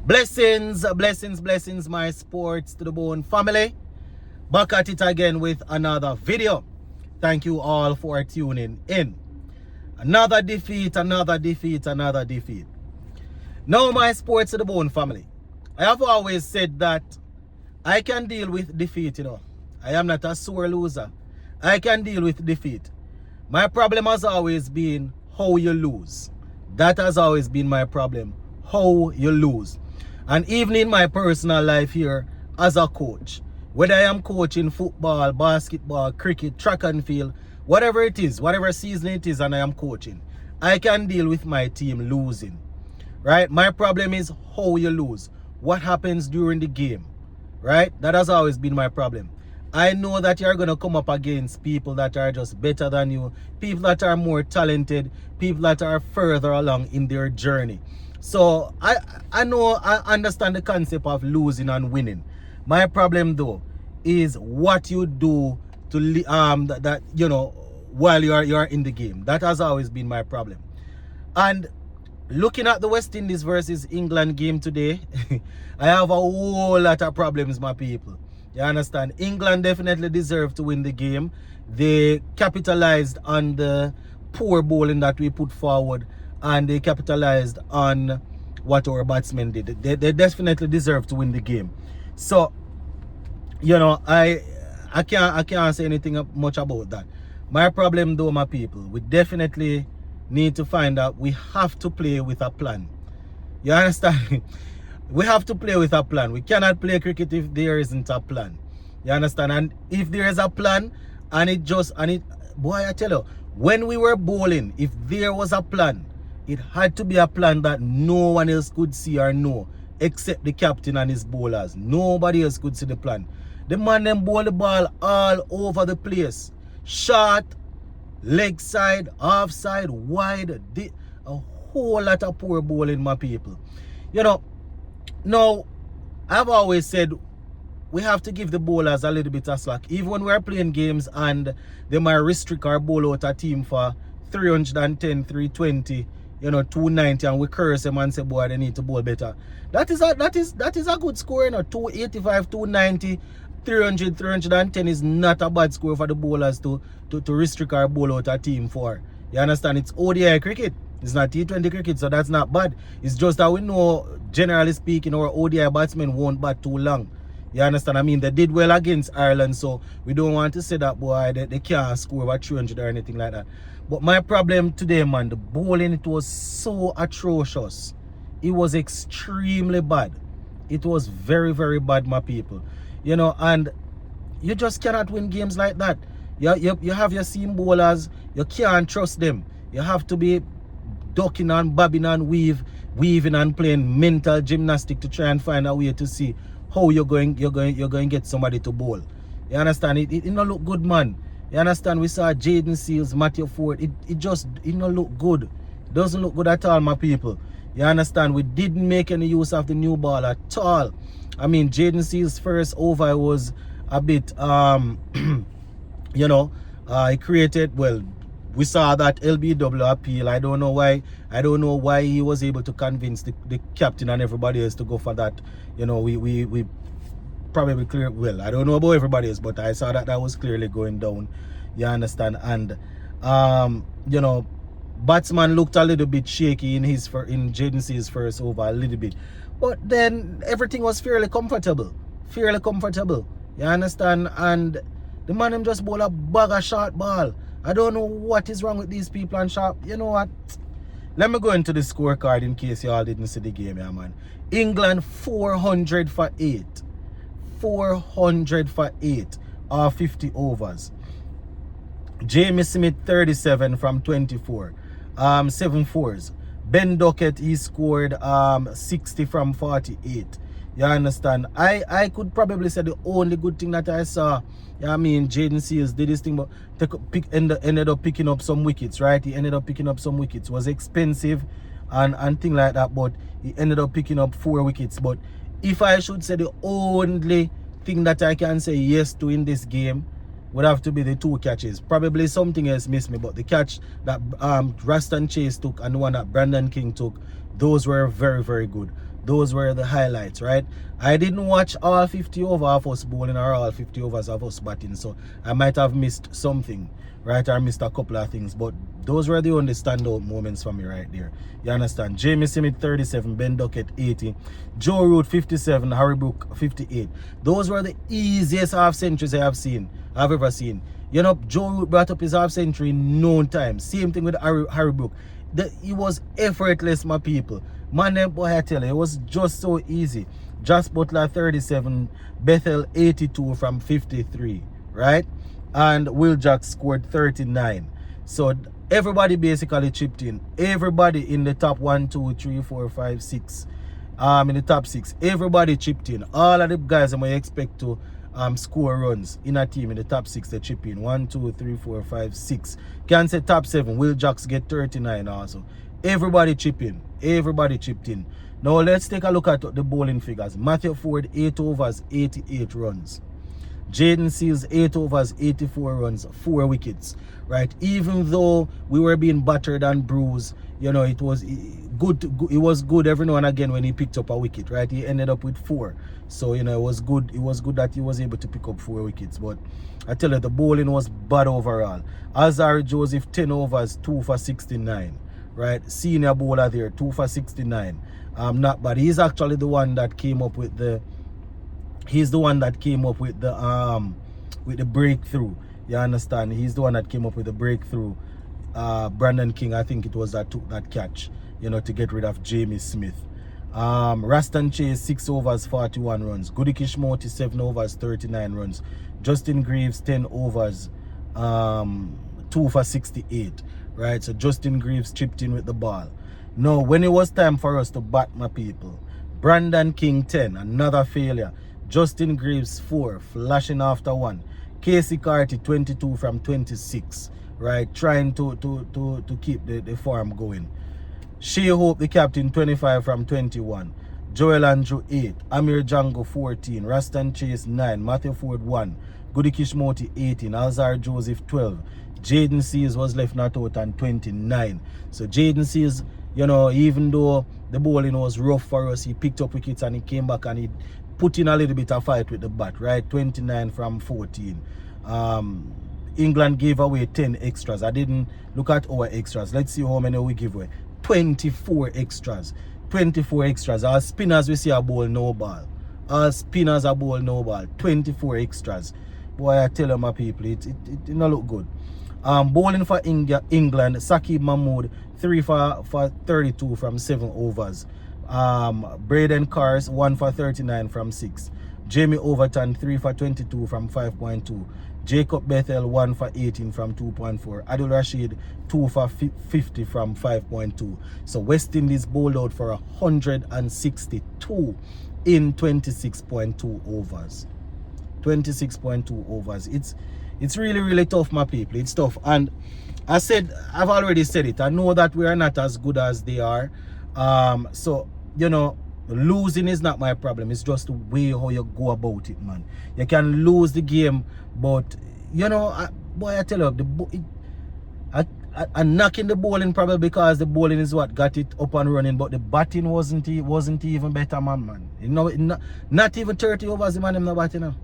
Blessings, blessings, blessings, my sports to the bone family. Back at it again with another video. Thank you all for tuning in. Another defeat, another defeat, another defeat. Now, my sports to the bone family, I have always said that I can deal with defeat, I am not a sore loser. I can deal with defeat. My problem has always been how you lose. That has always been my problem, how you lose. And even in my personal life here as a coach, whether I am coaching football, basketball, cricket, track and field, whatever it is, whatever season it is and I am coaching, I can deal with my team losing, right? My problem is how you lose. What happens during the game, right? That has always been my problem. I know that you're going to come up against people that are just better than you, people that are more talented, people that are further along in their journey. So I know, I understand the concept of losing and winning. My problem though is what you do to while you're in the game. That has always been my problem. And looking at the West Indies versus England game today, I have a whole lot of problems, my people. You understand? England definitely deserved to win the game. They capitalized on the poor bowling that we put forward, and they capitalized on what our batsmen did. They definitely deserve to win the game. So, I can't say anything much about that. My problem though, my people, we definitely need to find out we have to play with a plan. You understand? We have to play with a plan. We cannot play cricket if there isn't a plan. You understand? And if there is a plan boy, I tell you, when we were bowling, if there was a plan, it had to be a plan that no one else could see or know except the captain and his bowlers. Nobody else could see the plan. The man them bowl the ball all over the place. Short, leg side, half side, wide, a whole lot of poor bowling, my people. Now, I've always said we have to give the bowlers a little bit of slack. Even when we're playing games and they might restrict our bowl out a team for 310, 320, 290, and we curse them and say, boy, they need to bowl better. That is a good score, 285, 290, 300, 310 is not a bad score for the bowlers to restrict our bowl out a team for. You understand? It's ODI cricket. It's not T20 cricket, so that's not bad. It's just that we know, generally speaking, our ODI batsmen won't bat too long. You understand? I mean, they did well against Ireland, so we don't want to say that, boy, they can't score over 300 or anything like that. But my problem today, man, the bowling, it was so atrocious. It was extremely bad. It was very, very bad, my people. And you just cannot win games like that. You have your seam bowlers, you can't trust them. You have to be ducking and bobbing and weaving and playing mental gymnastics to try and find a way to see how you're going to get somebody to bowl. You understand? It don't look good, man. You understand? We saw Jaden Seals, Matthew Ford. It don't look good. It doesn't look good at all, my people. You understand? We didn't make any use of the new ball at all. I mean, Jaden Seals' first over was a bit he created, well, we saw that LBW appeal. I don't know why he was able to convince the captain and everybody else to go for that. We probably clear, well, I don't know about everybody else, but I saw that was clearly going down. You understand? And batsman looked a little bit shaky in Jaden Seals' first over, a little bit. But then everything was fairly comfortable. You understand? And the man him just bowl a bag of short ball. I don't know what is wrong with these people and sharp. You know what? Let me go into the scorecard in case you all didn't see the game, yeah, man. England 400 for 8. 400 for 8 or 50 overs. Jamie Smith 37 from 24. 7 fours. Ben Duckett, he scored 60 from 48. You understand? I could probably say the only good thing that I saw, Jaden Seals did this thing, but ended up picking up some wickets, right? He ended up picking up some wickets. It was expensive and thing like that, but he ended up picking up 4 wickets. But if I should say the only thing that I can say yes to in this game would have to be the 2 catches. Probably something else missed me, but the catch that Raston Chase took and the one that Brandon King took, those were very, very good. Those were the highlights, right? I didn't watch all 50 over of us bowling or all 50 overs of us batting, so I might have missed something, right? Or missed a couple of things, but those were the only standout moments for me right there. You understand? Jamie Smith 37, Ben Duckett 80, Joe Root 57, Harry Brook 58. Those were the easiest half centuries I've ever seen. You know, Joe Root brought up his half century in no time. Same thing with Harry Brook. It was effortless, my people. Man, boy, I tell you, it was just so easy. Josh Butler 37, Bethel 82 from 53, right? And Will Jack scored 39. So everybody basically chipped in. Everybody in the top 1, 2, 3, 4, 5, 6. In the top 6, everybody chipped in. All of the guys I may expect to score runs in a team in the top 6, they chip in. 1, 2, 3, 4, 5, 6. Can say top 7. Will Jacks get 39 also. Everybody chip in. Everybody chipped in. Now let's take a look at the bowling figures. Matthew Ford 8 overs, 88 runs. Jaden Seals 8 overs, 84 runs, 4 wickets. Right? Even though we were being battered and bruised, you know, it was good. It was good every now and again when he picked up a wicket. Right? He ended up with 4. So you know, it was good. It was good that he was able to pick up 4 wickets. But I tell you, the bowling was bad overall. Azar Joseph 10 overs, 2 for 69. Right? Senior bowler there, 2 for 69. Not bad. He's actually the one that came up with the. He's the one that came up with the breakthrough. You understand? He's the one that came up with the breakthrough. Brandon King, I think it was that took that catch, you know, to get rid of Jamie Smith. Raston Chase 6 overs, 41 runs. Goody Kishmoti 7 overs, 39 runs. Justin Greaves 10 overs, 2 for 68. Right? So Justin Greaves chipped in with the ball. Now, when it was time for us to bat, my people, Brandon King 10, another failure. Justin Greaves 4, flashing after 1. Casey Carty 22 from 26, right? Trying to keep the form going. Shea Hope, the captain, 25 from 21. Joel Andrew 8. Amir Django 14. Raston Chase 9. Matthew Ford 1. Goody Kishmoti 18. Alzar Joseph 12. Jaden Seals was left not out on 29. So Jaden Seals, you know, even though the bowling was rough for us, he picked up wickets and he came back and he put in a little bit of fight with the bat, right? 29 from 14. England gave away 10 extras. I didn't look at our extras. Let's see how many we give away. 24 extras. 24 extras. Our spinners, we see a bowl, no ball. Our spinners are bowl, no ball. 24 extras. Boy, I tell you, my people, it don't look good. Bowling for England, Saqib Mahmood, 3 for 32 from 7 overs. Braden Cars 1 for 39 from 6. Jamie Overton 3 for 22 from 5.2. Jacob Bethel 1 for 18 from 2.4. Adil Rashid 2 for 50 from 5.2. So West Indies bowled out for 162 in 26.2 overs. 26.2 overs. It's really tough, my people. It's tough. And I've already said it. I know that we are not as good as they are. So you know, losing is not my problem. It's just the way how you go about it, man. You can lose the game, but you know, I tell you, I'm knocking the bowling probably because the bowling is what got it up and running, but the batting wasn't even better, man. You know, not even 30 overs the man them not batting now.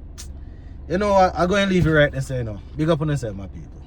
You know, I'm going to leave you right there, say, you know. Big up on yourself, my people.